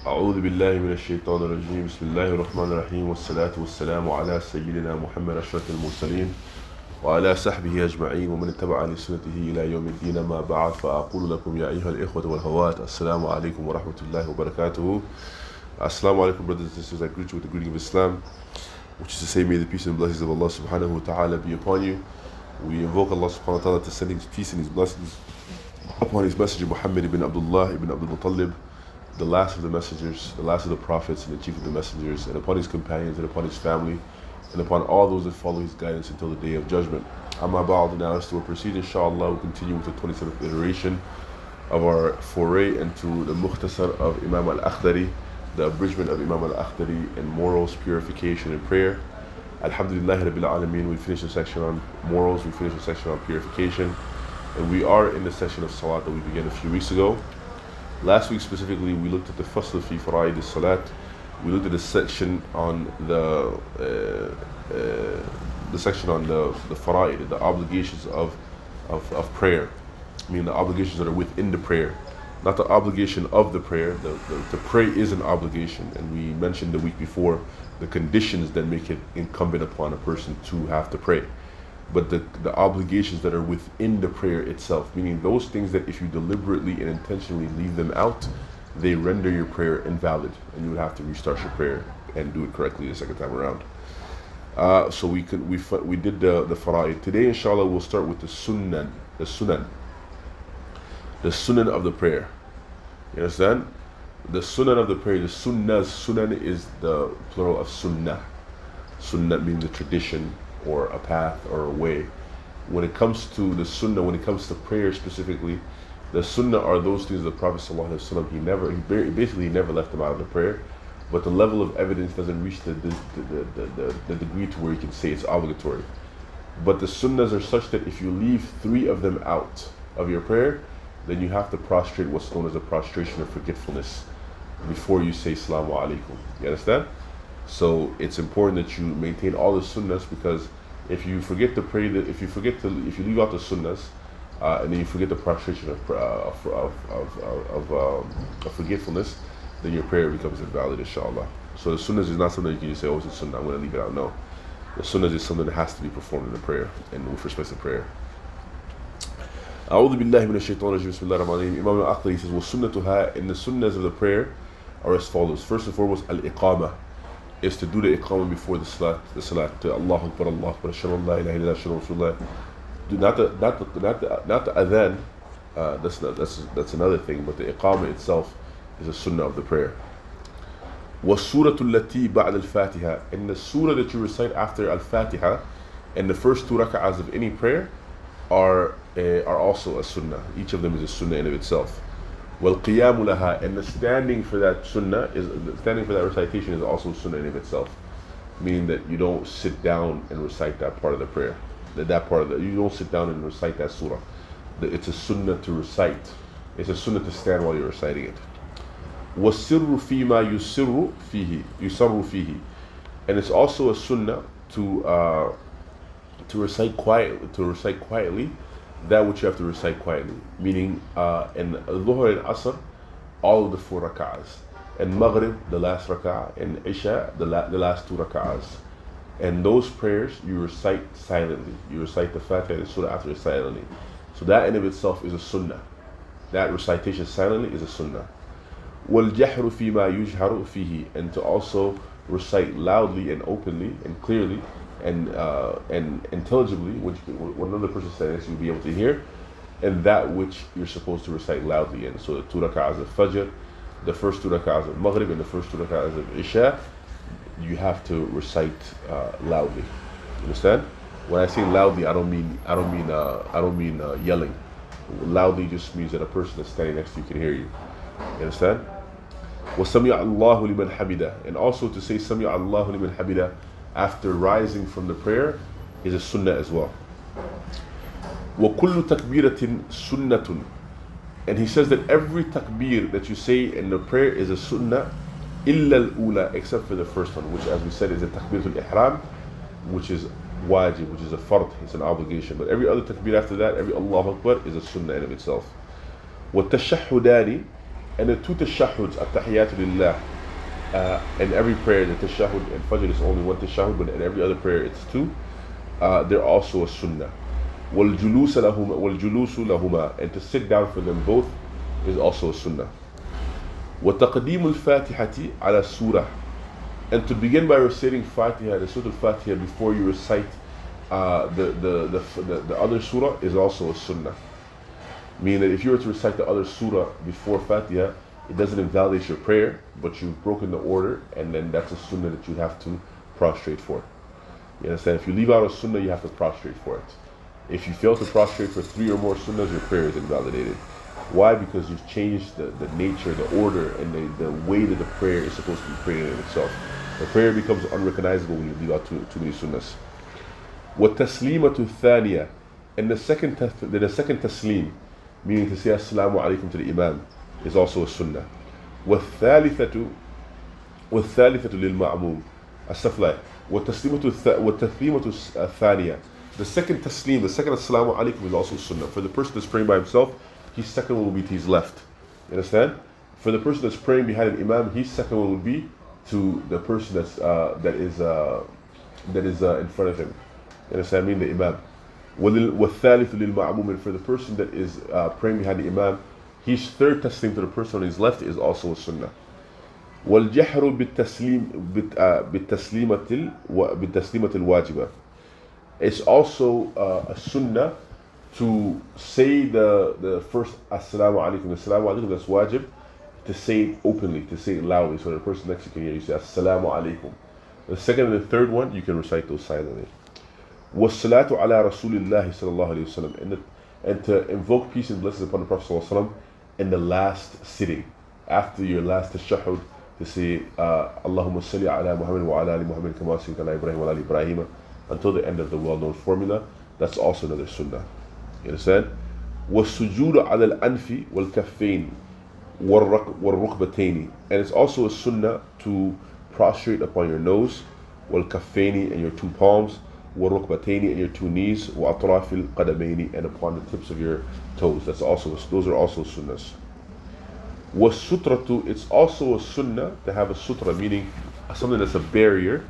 أعوذ بالله من الشيطان الرجيم بسم الله الرحمن الرحيم والصلاة والسلام على سيدنا محمد أشرف المرسلين وعلى صحبه أجمعين ومن اتبع لسنته إلى يوم الدين ما بعد فأقول لكم يا أيها الإخوة والأخوات السلام عليكم ورحمة الله وبركاته. Assalamu alaikum, brothers and sisters. I greet you with the greeting of Islam, which is to say, may the peace and blessings of Allah subhanahu wa ta'ala be upon you. We invoke Allah subhanahu wa ta'ala to send his peace and his blessings upon his messenger Muhammad ibn Abdullah ibn Abdul Muttalib, the last of the messengers, the last of the prophets, and the chief of the messengers, and upon his companions, and upon his family, and upon all those that follow his guidance until the day of judgment. Amma ba'd, now as to proceed, inshallah, we'll continue with the 27th iteration of our foray into the Mukhtasar of Imam al-Akhdari, the abridgement of Imam al-Akhdari in morals, purification, and prayer. Alhamdulillah Rabbil Alameen, we finished the section on morals, we finished the section on purification, and we are in the section of Salat that we began a few weeks ago. Last week specifically, we looked at the Fasl fi Fara'id al-Salat. We looked at the section on the Fara'id, the obligations of prayer, meaning the obligations that are within the prayer. Not the obligation of the prayer. To pray is an obligation, and we mentioned the week before the conditions that make it incumbent upon a person to have to pray. But the obligations that are within the prayer itself, meaning those things that if you deliberately and intentionally leave them out, they render your prayer invalid, and you would have to restart your prayer and do it correctly the second time around. So we did the fara'id. Today, inshallah, we'll start with the sunan of the prayer. You understand? The sunan of the prayer, the sunan is the plural of sunnah. Sunnah means a tradition or a path or a way. When it comes to the sunnah, when it comes to prayer specifically, the sunnah are those things the Prophet ﷺ, he never left them out of the prayer, but the level of evidence doesn't reach the degree to where you can say it's obligatory. But the sunnahs are such that if you leave 3 of them out of your prayer, then you have to prostrate what's known as a prostration of forgetfulness before you say Assalamu alaikum. You understand? So it's important that you maintain all the sunnahs, because if you forget to pray, if you leave out the sunnahs, and then you forget the prostration of forgetfulness, then your prayer becomes invalid, inshallah. So the sunnahs is not something you can just say, oh, it's a sunnah, I'm going to leave it out. No. The sunnahs is something that has to be performed in the prayer, and with respect to prayer. أعوذ بالله من الشيطان الرجيم بسم الله الرحمن الرحيم. Imam al-Akhdari says, وَسُنَّتُهَا, and the sunnahs of the prayer are as follows. First and foremost, al-iqamah is to do the iqamah before the salat, to Allahu Akbar, Allahu Akbar, Ashhadu an la ilaha illallah, Ashhadu Rasulullah. Not the adhan, that's another thing, but the iqamah itself is a sunnah of the prayer. وَالسُّورَةُ الَّتِي بَعْدَ الْفَاتِحَةِ, and the surah that you recite after al-Fatiha and the first 2 rak'ahs of any prayer are also a sunnah. Each of them is a sunnah in of itself. وَالْقِيَامُ لَهَا, and the standing for that recitation is also sunnah in of itself, meaning that you don't sit down and recite that part of the prayer. You don't sit down and recite that surah. It's a sunnah to recite. It's a sunnah to stand while you're reciting it. وَالسِّرُّ فِي مَا يُسَرُّ فِيهِ, and it's also a sunnah to recite quietly that which you have to recite quietly, meaning in Dhuhr and Asr, all of the 4 rak'ahs, and Maghrib, the last rak'ah, and Isha, the last 2 rak'ahs. And those prayers you recite silently. You recite the Fatiha and Surah after it silently. So that in of itself is a sunnah. That recitation silently is a sunnah. وَالْجَحْرُ فِي مَا يُجْهَرُ فِيهِ, and to also recite loudly and openly and clearly and intelligibly, which when another person says you'll be able to hear, and that which you're supposed to recite loudly in. So the 2 rak'ahs of Fajr, the first 2 rak'ahs of Maghrib, and the first 2 rak'ahs of Isha, you have to recite loudly. You understand? When I say loudly, I don't mean yelling. Loudly just means that a person that's standing next to you can hear you. You understand? وَسَمِعَ اللَّهُ لِمَنْ حَمِدَهُ, and also to say سَمِعَ اللَّهُ لِمَنْ حَمِدَهُ after rising from the prayer is a sunnah as well. وَكُلُّ تَكْبِيرَةٍ سُنَّةٌ, and he says that every takbir that you say in the prayer is a sunnah, إِلَّا الْأُولَى, except for the first one, which as we said is a takbiratul ihram, which is wajib, which is a fard, it's an obligation. But every other takbir after that, every Allahu Akbar is a sunnah in of itself. وَالتَّشَهُّدَانِ, And the two tashahuds, at-tahiyatu lillah, in every prayer, the tashahhud and fajr is only one tashahhud, but in every other prayer it's two. They're also a sunnah. وَالْجُلُوسُ لَهُمَا, and to sit down for them both is also a sunnah. وَتَقْدِيمُ الْفَاتِحَةِ عَلَى السُّورَةِ, and to begin by reciting Fatiha, the Surah Al-Fatiha, before you recite the other surah is also a sunnah. Meaning that if you were to recite the other surah before Fatiha, it doesn't invalidate your prayer, but you've broken the order, and then that's a sunnah that you have to prostrate for. You understand? If you leave out a sunnah, you have to prostrate for it. If you fail to prostrate for 3 or more sunnahs, your prayer is invalidated. Why? Because you've changed the nature, the order, and the way that the prayer is supposed to be prayed in itself. The prayer becomes unrecognizable when you leave out too many sunnahs. وَالتَّسْلِيمَةُ الثَّانِيَةِ, and the second taslim, meaning to say assalamu alaikum to the imam, is also a sunnah. وَالثَّالِثَةُ لِلْمَعْمُومِ السَّفْلَى وَالتَّثْلِيمَةُ الثَّانِيَةِ, the second taslim, the second assalamu alaikum is also sunnah. For the person that's praying by himself, his second one will be to his left. You understand? For the person that's praying behind an imam, his second one will be to the person that is in front of him. You understand? I mean the imam. وَالثَّالِثُ لِلْمَعْمُومِ, and for the person that is praying behind the imam, his third taslim to the person on his left is also a sunnah. وَالْجَحْرُ بِالتَّسْلِيمَةِ الْوَاجِبَةِ, it's also a sunnah to say the first assalamu alaikum that's wajib, to say it openly, to say it loudly, so the person next to you can hear you say assalamu alaikum. The second and the third one, you can recite those silently. وَالصَّلَاةُ عَلَى رَسُولِ اللَّهِ صَلَى اللَّهُ عَلَيْهِ وسلم, and to invoke peace and blessings upon the Prophet صلى الله عليه وسلم in the last sitting, after your last tashahhud, to say Allahumma salli ala Muhammad wa ala ali Muhammad kama sallaita ala Ibrahim wa ala ali Ibrahim, until the end of the well-known formula. That's also another sunnah. You understand? وَالسُّجُودُ عَلَى الْأَنْفِ وَالْكَفَّيْنِ وَالرُّكْبَتَيْنِ, and it's also a sunnah to prostrate upon your nose, وَالْكَفَّيْنِ, and your 2 palms, وَالرُّكْبَتَيْنِ, and your 2 knees, وَأَطْرَافِ الْقَدَمَيْنِ, and upon the tips of your toes. Those are also sunnahs. وَالسُّتْرَةُ, it's also a sunnah to have a sutra, meaning something that's a barrier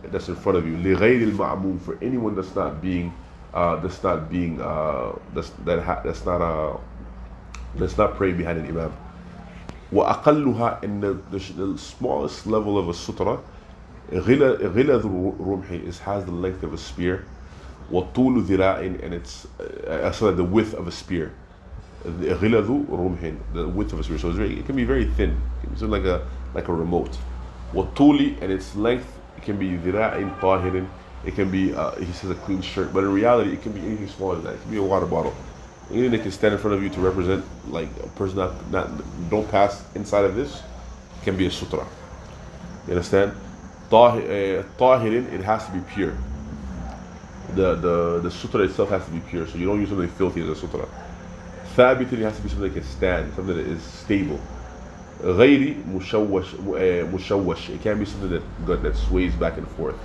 that's in front of you. لِغَيْرِ الْمَعْمُومِ, for anyone that's not praying behind an imam. وَأَقَلُّهَا, and the smallest level of a sutra, غِلَذُ الرُّمْحِ, has the length of a spear. وَطُولُ ذِرَاءٍ, and it's the width of a spear. غِلَذُ رُمْحٍ, the width of a spear. So it can be very thin. It's like a remote. وَطُولِ, and its length, it can be ذِرَاءٍ طَاهِرٍ. It can be, he says, a clean shirt, but in reality, it can be anything smaller than that. It can be a water bottle. Anything that can stand in front of you to represent, like, a person don't pass inside of this, can be a sutra. You understand? Tahirin, it has to be pure. The sutra itself has to be pure, so you don't use something filthy as a sutra. Thabitin, it has to be something that can stand, something that is stable. Ghayri mushawwash, it can't be something that sways back and forth.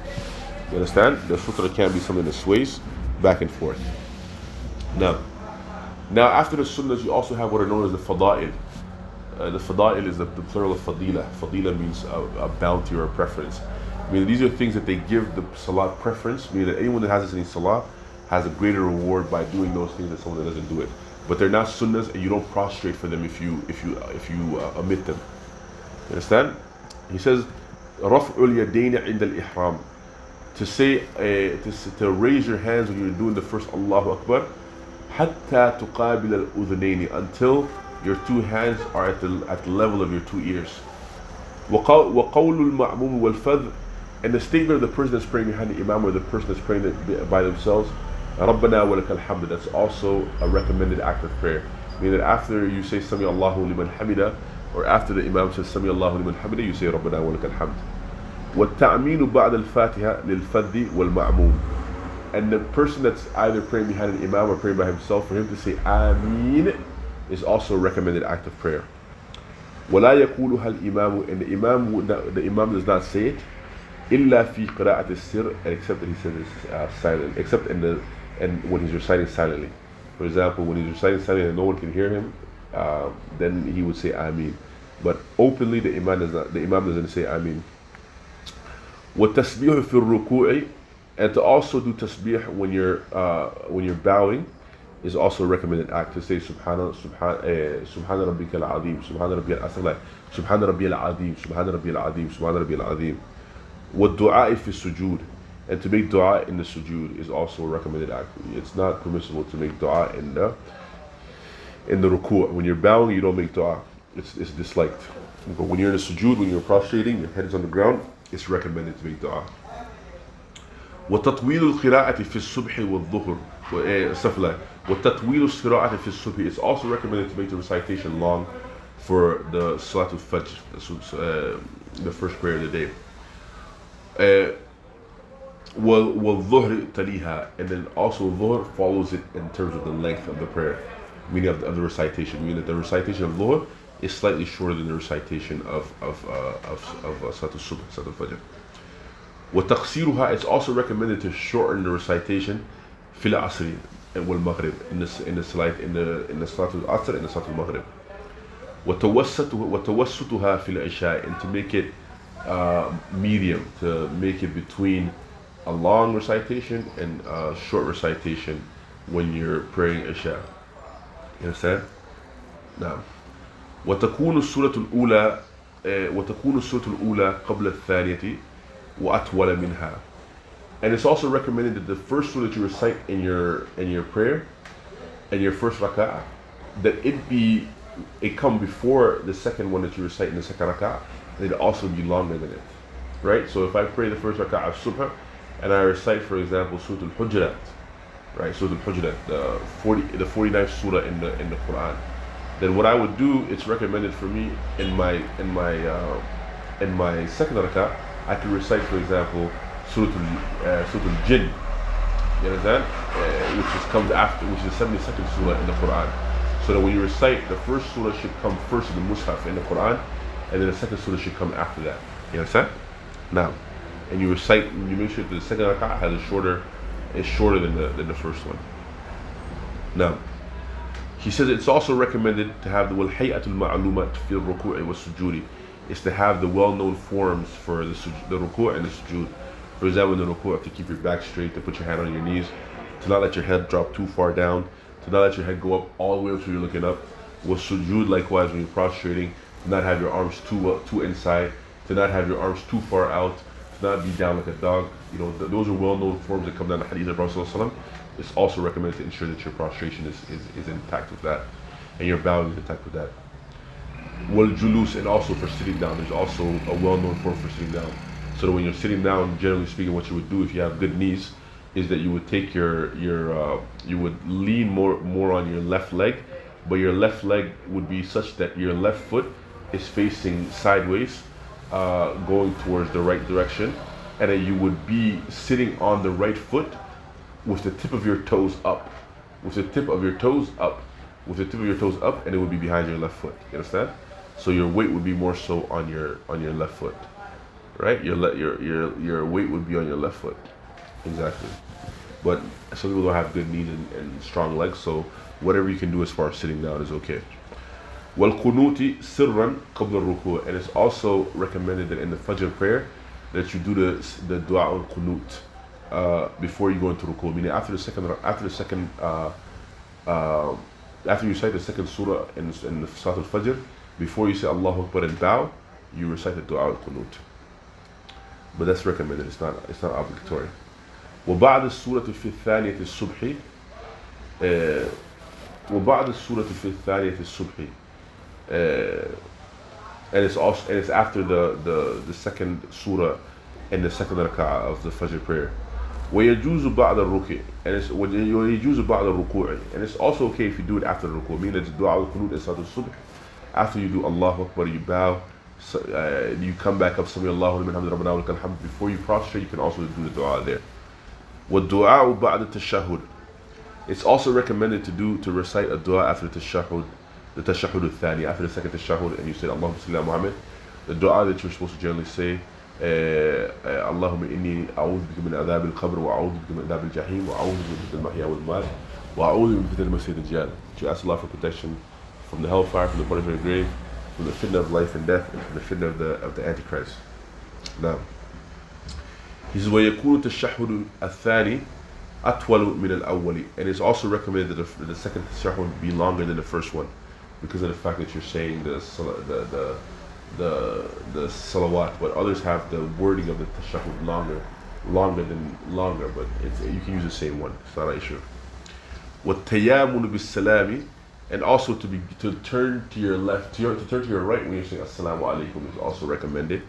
You understand? The sutra can be something that sways back and forth. Now after the sunnahs, you also have what are known as the fada'il. The fada'il is the plural of fadila. Fadila means a bounty or a preference. I mean, these are things that they give the salat preference, meaning that anyone that has any salah has a greater reward by doing those things than someone that doesn't do it. But they're not sunnahs, and you don't prostrate for them if you omit them. You understand? He says, رَفْعُ الْيَدَيْنِ عِنْدَ الْإِحْرَامِ, to say, to raise your hands when you're doing the first Allahu Akbar, حَتَّى تُقَابِلَ الْأُذُنَيْنِ, until your 2 hands are at the level of your 2 ears. وَقَوْلُ الْمَعْمُومِ وَالْفَذْ, and the statement of the person that's praying behind the imam or the person that's praying by themselves, رَبَّنَا وَلَكَ الْحَمْدُ, that's also a recommended act of prayer. Meaning that after you say Sami Allahu liman hamida, or after the imam says Sami Allahu liman hamida, you say رَبَّنَا وَلَكَ الْحَمْدُ. وَالتَّعْمِينُ بَعْدَ الْفَاتِحَةِ لِلْفَذِّ وَالْمَعْمُومِ, and the person that's either praying behind an imam or praying by himself, for him to say Ameen is also a recommended act of prayer. وَلَا يَقُولُهَا الْإِمَامُ, and the imam does not say it, إِلَّا فِي قِرَاءَةِ السِّرِّ, except that he says it's silent, except when he's reciting silently. For example, when he's reciting silently and no one can hear him, then he would say Ameen. But openly, the Imam doesn't say Ameen. وَالتَّسْبِيحُ فِي الرُّكُوعِ, and to also do tasbih when you're bowing is also a recommended act. To say Subhana Rabbika al-Azim, Subhana Rabbi al-Asla, Subhana Rabbi al-Azim, Subhana Rabbi al-Azim, Subhana Rabbi al-Azim. وَالدُّعَاءِ فِي السُّجُودِ, and to make dua in the sujood is also a recommended act. It's not permissible to make dua in the ruku'. When you're bowing, you don't make dua. It's disliked. But when you're in the sujood, when you're prostrating, your head is on the ground, it's recommended to make dua. وتطويل القراءة في الصبح والظهر وتطويل القراءة في الصبح. It's also recommended to make the recitation long for the Salatul Fajr, the first prayer of the day. وَالظُّهْرِ تَلِيهَا, and then also Dhuhr follows it in terms of the length of the prayer, meaning of the recitation, meaning that the recitation of Dhuhr is slightly shorter than the recitation of Salatul Subh, Salatul Fajr. وَتَقْصِيرُهَا, it's also recommended to shorten the recitation فِي الْعَصْرِ وَالْمَغْرِبِ, in the Salatul Asr and the Salatul Maghrib. وَتَوَسُّتُهَا فِي الْعِشَاءِ, and to make it medium, to make it between a long recitation and a short recitation when you're praying Isha. You understand? Now, وتكون السورة الأولى قبل الثانية وأطول منها. And it's also recommended that the first surah that you recite in your prayer, in your first rak'ah, that it come before the second one that you recite in the second rak'ah, and it also be longer than it. Right? So if I pray the first rak'ah of Subh, and I recite, for example, Surah Al-Hujurat, right? Surah Al-Hujurat, the 49th surah in the Quran. Then what I would do, it's recommended for me in my second rak'ah, I could recite, for example, Surah Al-Jinn. You understand? Which is the 72nd surah in the Quran. So that when you recite, the first surah should come first in the Mus'haf in the Quran, and then the second surah should come after that. You understand? Now, and you recite, you make sure that the second rak'ah is shorter than the first one. Now, he says it's also recommended to have the والهيئة المعلومة في الركوع والسجود, is to have the well-known forms for the ruku' and the sujood. For example, in the ruku', to keep your back straight, to put your hand on your knees, to not let your head drop too far down, to not let your head go up all the way up so you're looking up. With sujood, likewise, when you're prostrating, to not have your arms too inside, to not have your arms too far out, to not be down like a dog. You know, those are well-known forms that come down in the hadith of Prophet ﷺ. It's also recommended to ensure that your prostration is intact with that, and your bowing is intact with that. Wal julus, and also for sitting down, there's also a well-known form for sitting down. So that when you're sitting down, generally speaking, what you would do if you have good knees is that you would take you would lean more on your left leg, but your left leg would be such that your left foot is facing sideways, going towards the right direction, and then you would be sitting on the right foot with the tip of your toes up, with the tip of your toes up, with the tip of your toes up, and it would be behind your left foot. You understand? So your weight would be more so on your left foot, right? Your weight would be on your left foot, exactly. But some people don't have good knees and strong legs, so whatever you can do as far as sitting down is okay. وَالْقُنُوتِ سِرًّا قَبْلَ الرُّكُوعِ, and it's also recommended that in the Fajr prayer that you do the dua al-qunut before you go into ruku', meaning after you recite the second surah in the Salat al-Fajr, before you say Allahu Akbar and bow, you recite the dua al-qunut. But that's recommended, it's not obligatory. وبعد السورة في الثانية الصبح وبعد السورة في الثانية الصبح, and it's after the second surah and the second rak'ah of the Fajr prayer. ويجوز بعد الركوع, and it's ويجوز بعد الركوع, and it's also okay if you do it after the ruku', meaning it's dua al-qunut and Salat al-Subh. After you do Allahu Akbar, you bow, you come back up, Sami Allahu liman hamd rabbana wa lakal hamd. Before you prostrate, you can also do the dua there. وَالدُّعَاءُ بَعْدَ التَّشَهُدِ, it's also recommended to recite a dua after the tashahhud al-thani, after the second tashahhud, and you say Allahumma salli ala Muhammad. The dua that you're supposed to generally say, Allahumma inni a'udhu bika min adhab al-qabr wa a'udhu bika min adhab al-jahim wa a'udhu bika min al-mahya wal-mat wa a'udhu bika min al-masih ad-dajjal. You ask Allah for protection from the hellfire, from the punishment of the grave, from the fitna of life and death, and from the fitna of the Antichrist. Now, he says, وَيَكُونُ التَّشَهُّدُ الثَّانِي أَطْوَلُ مِنَ الْأَوَّلِ. And it's also recommended that the second tashahhud be longer than the first one, because of the fact that you're saying the salawat, but others have the wording of the tashahhud longer, but you can use the same one. It's not an issue. وَالتَّيَامُنُ بِالسَّلَامِ. And also to turn to your left, to turn to your right when you're saying Assalamu alaikum is also recommended.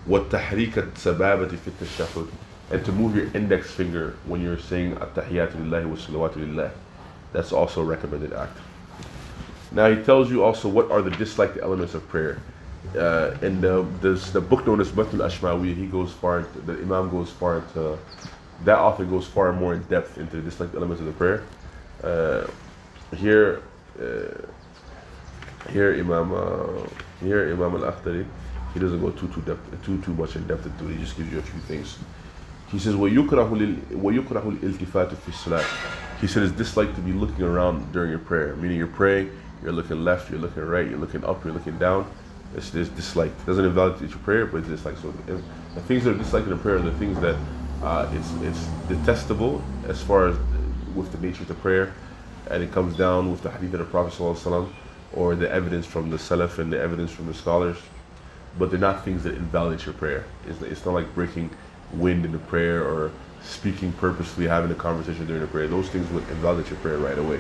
وَالتَّحْرِيكَ السَّبَابَةِ فِي التَّشَهُّدِ. And to move your index finger when you're saying At-Tahiyyatu lillahi wa salawatu lillah. That's also a recommended act. Now he tells you also what are the disliked elements of prayer. And the book known as Matn al-Ashmawi, the Imam goes far into, that author goes far more in depth into the disliked elements of the prayer. Here Imam al-Akhdari, he doesn't go too much in depth into it. He just gives you a few things. He says, وَيُكْرَهُ الْإِلْتِفَاتُ فِي الصَّلَاةِ. He said it's disliked to be looking around during your prayer, meaning you're praying, you're looking left, you're looking right, you're looking up, you're looking down. It's disliked. It doesn't invalidate your prayer, but it's disliked. So the things that are disliked in the prayer are the things that it's detestable as far as with the nature of the prayer, and it comes down with the hadith of the Prophet ﷺ, or the evidence from the Salaf and the evidence from the scholars, but they're not things that invalidate your prayer. It's not like breaking wind in the prayer or speaking purposely, having a conversation during the prayer. Those things would invalidate your prayer right away.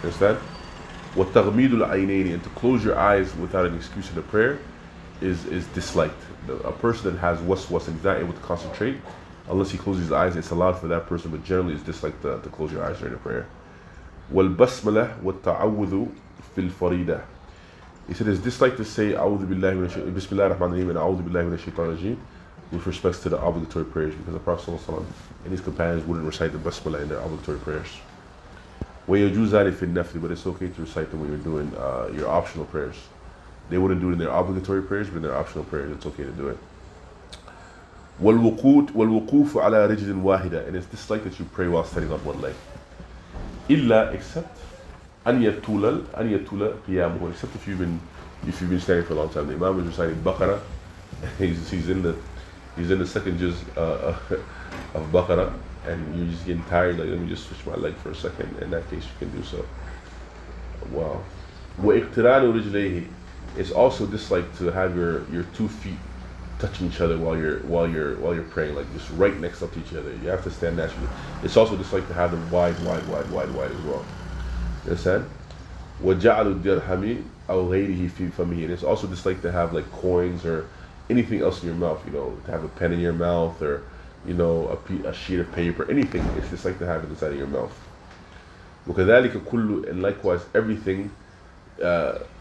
Understand? وَالتَّغْمِيدُ الْعَيْنَيْنِ. And to close your eyes without an excuse in the prayer is disliked. A person that has waswas and is not able to concentrate, unless he closes his eyes, it's allowed for that person, but generally it's disliked to close your eyes during the prayer. وَالْبَسْمَلَةِ وَالتَّعَوُّذُ فِي الْفَرِيدَةِ. He said it's disliked to say أعوذ بالله من الشيطان بسم الله الرحمن الرحيم and أعوذ بالله من الشيطان الرجيم with respects to the obligatory prayers, because the Prophet ﷺ and his companions wouldn't recite the basmala in their obligatory prayers. وَيَجُوزَ ذَلِكَ فِي النَّفْلِ. But it's okay to recite them when you're doing your optional prayers. They wouldn't do it in their obligatory prayers, but in their optional prayers it's okay to do it. وَالْوُقُوفُ عَلَى رِجْلٍ وَاحِدَةٍ. And it's disliked that you pray while standing on one leg. إِلَّا, except أَنْ يَتُولَ قِيَامُهُ. Except if you've been standing for a long time. The Imam is reciting Baqarah. He's in the second juz of Baqarah, and you're just getting tired, like, let me just switch my leg for a second. In that case, you can do so. Wow. وَإِقْتِرَانُ رِجْلَيْهِ. It's also disliked to have your 2 feet touching each other while you're praying, like just right next up to each other. You have to stand naturally. It's also disliked to have them wide as well. You understand? وَجَعَلُ الدِّرْهَمِ أَوْ غَيْرِهِ فِي فَمِهِ. And it's also disliked to have like coins or anything else in your mouth, to have a pen in your mouth, or a sheet of paper, anything. It's just like to have it inside of your mouth. وَكَذَلِكَ كُلُّ. And likewise everything,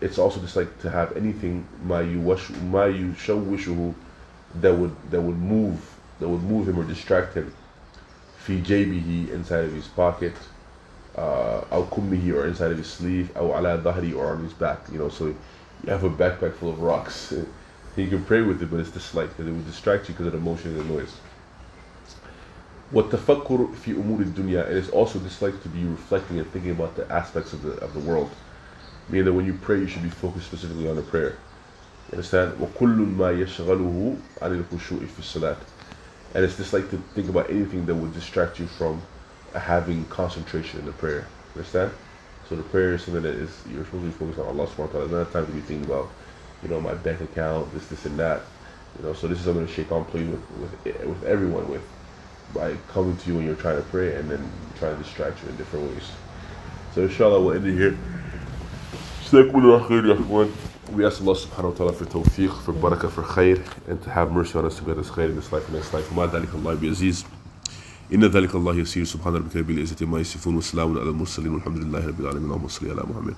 it's also just like to have anything مَا يُشَوِّشُهُ that would move him or distract him. فِي جَيْبِهِ. Inside of his pocket, أو كُمِّهِ. Or inside of his sleeve, أو على ظهري. Or on his back. So you have a backpack full of rocks. You can pray with it, but it's disliked because it will distract you because of the motion and the noise. وَالتَّفَكُّرُ فِي أُمُورِ الدُّنْيَا. And it's also disliked to be reflecting and thinking about the aspects of the world. Meaning that when you pray, you should be focused specifically on the prayer. You understand? وَكُلُّ مَا يَشْغَلُهُ عَنِ الْخُشُوعِ فِي الصَّلَاةِ. And it's disliked to think about anything that would distract you from having concentration in the prayer. You understand? So the prayer is something that you're supposed to be focused on Allah subhanahu wa ta'ala. It's not a time to be thinking about my bank account, this and that. So this is something that Shaitan plays with everyone with, by coming to you when you're trying to pray and then trying to distract you in different ways. So inshallah we'll end it here. We ask Allah subhanahu wa ta'ala for tawfiq, for barakah, for khair, and to have mercy on us to get us khair in this life and next life. وما ذلك الله بعزيز إن ذلك الله يسير سبحان ربك رب العزة عما يصفون وسلام على المرسلين والحمد لله رب العالمين اللهم صل على محمد.